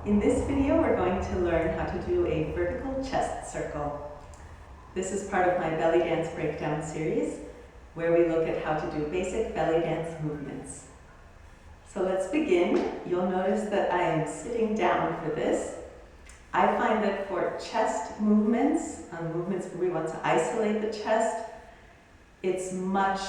In this video, we're going to learn how to do a vertical chest circle. This is part of my belly dance breakdown series, where we look at how to do basic belly dance movements. So let's begin. You'll notice that I am sitting down for this. I find that for chest movements, movements where we want to isolate the chest, it's much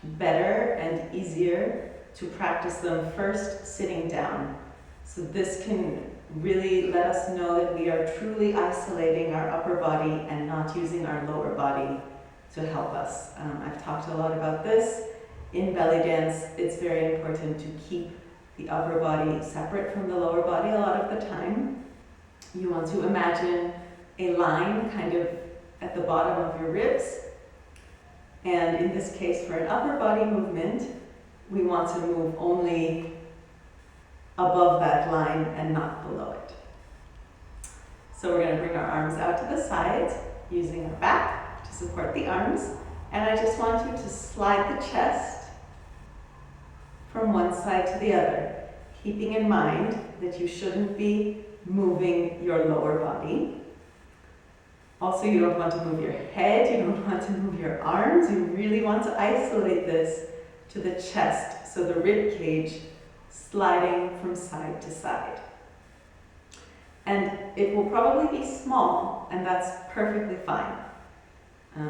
better and easier to practice them first sitting down. So this can really let us know that we are truly isolating our upper body and not using our lower body to help us. I've talked a lot about this. In belly dance, it's very important to keep the upper body separate from the lower body a lot of the time. You want to imagine a line kind of at the bottom of your ribs. And in this case, for an upper body movement, we want to move only above that line and not below it. So we're going to bring our arms out to the sides using our back to support the arms. And I just want you to slide the chest from one side to the other, keeping in mind that you shouldn't be moving your lower body. Also, you don't want to move your head, you don't want to move your arms. You really want to isolate this to the chest, so the rib cage sliding from side to side. And it will probably be small, and that's perfectly fine.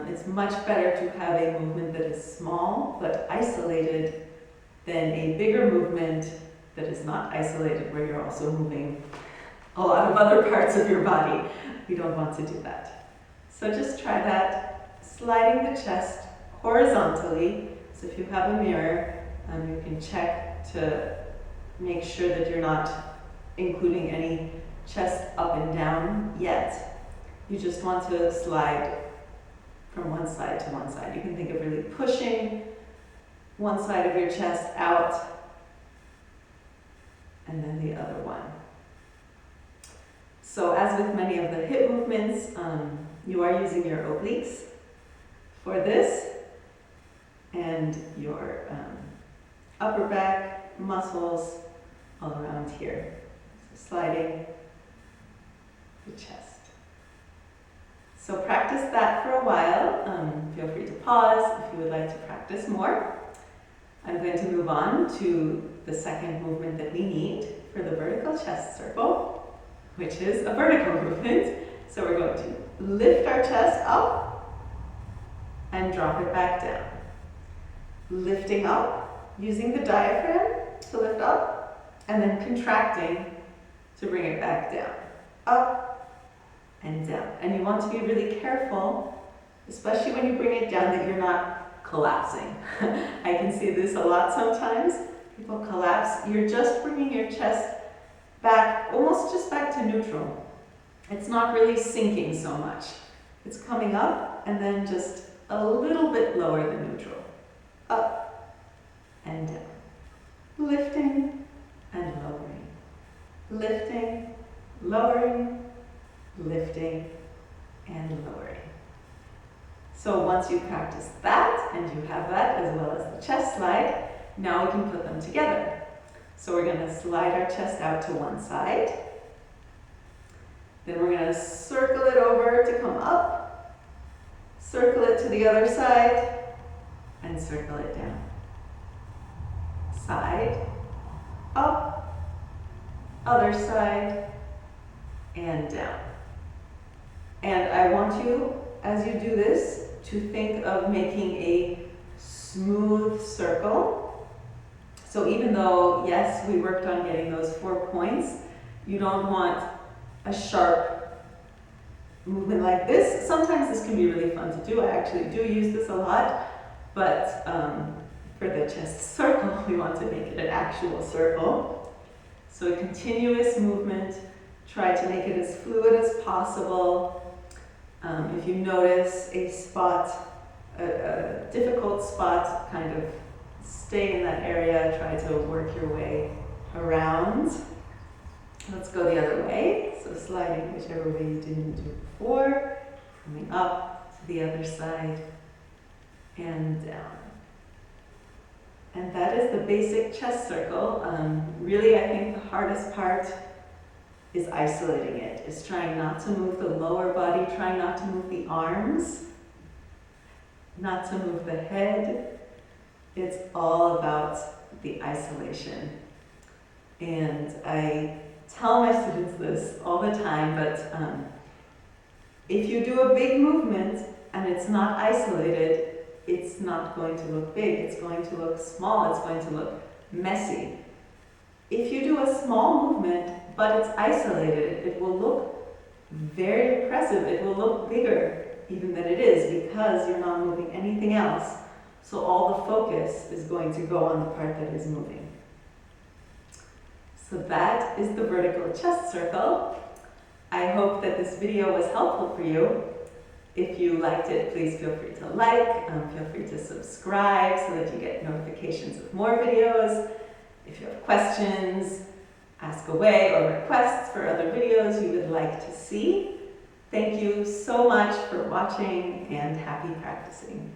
It's much better to have a movement that is small but isolated than a bigger movement that is not isolated, where you're also moving a lot of other parts of your body. We don't want to do that. So just try that, sliding the chest horizontally. So if you have a mirror, you can check to make sure that you're not including any chest up and down yet. You just want to slide from one side to one side. You can think of really pushing one side of your chest out and then the other one. So as with many of the hip movements, you are using your obliques for this and your upper back muscles all around here. So sliding the chest. So practice that for a while. Feel free to pause if you would like to practice more. I'm going to move on to the second movement that we need for the vertical chest circle, which is a vertical movement. So we're going to lift our chest up and drop it back down. Lifting up, using the diaphragm to lift up, and then contracting to bring it back down. Up and down. And you want to be really careful, especially when you bring it down, that you're not collapsing. I can see this a lot sometimes. People collapse. You're just bringing your chest back, almost just back to neutral. It's not really sinking so much. It's coming up and then just a little bit lower than neutral. Up and down. Lifting and lowering. Lifting, lowering, lifting, and lowering. So once you practice that, and you have that as well as the chest slide, now we can put them together. So we're going to slide our chest out to one side. Then we're going to circle it over to come up, circle it to the other side, and circle it down. Side, up, other side, and down. And I want you, as you do this, to think of making a smooth circle. So even though, yes, we worked on getting those 4 points, you don't want a sharp movement like this. Sometimes this can be really fun to do. I actually do use this a lot, but for the chest circle, we want to make it an actual circle. So a continuous movement, try to make it as fluid as possible. If you notice a spot, a difficult spot, kind of stay in that area, try to work your way around. Let's go the other way. So sliding whichever way you didn't do before, coming up to the other side and down. And that is the basic chest circle. Really, I think the hardest part is isolating it, is trying not to move the lower body, trying not to move the arms, not to move the head. It's all about the isolation. And I tell my students this all the time, but if you do a big movement and it's not isolated, it's not going to look big, it's going to look small, it's going to look messy. If you do a small movement, but it's isolated, it will look very impressive, it will look bigger even than it is because you're not moving anything else. So all the focus is going to go on the part that is moving. So that is the vertical chest circle. I hope that this video was helpful for you. If you liked it, please feel free to like, feel free to subscribe so that you get notifications of more videos. If you have questions, ask away, or requests for other videos you would like to see. Thank you so much for watching and happy practicing.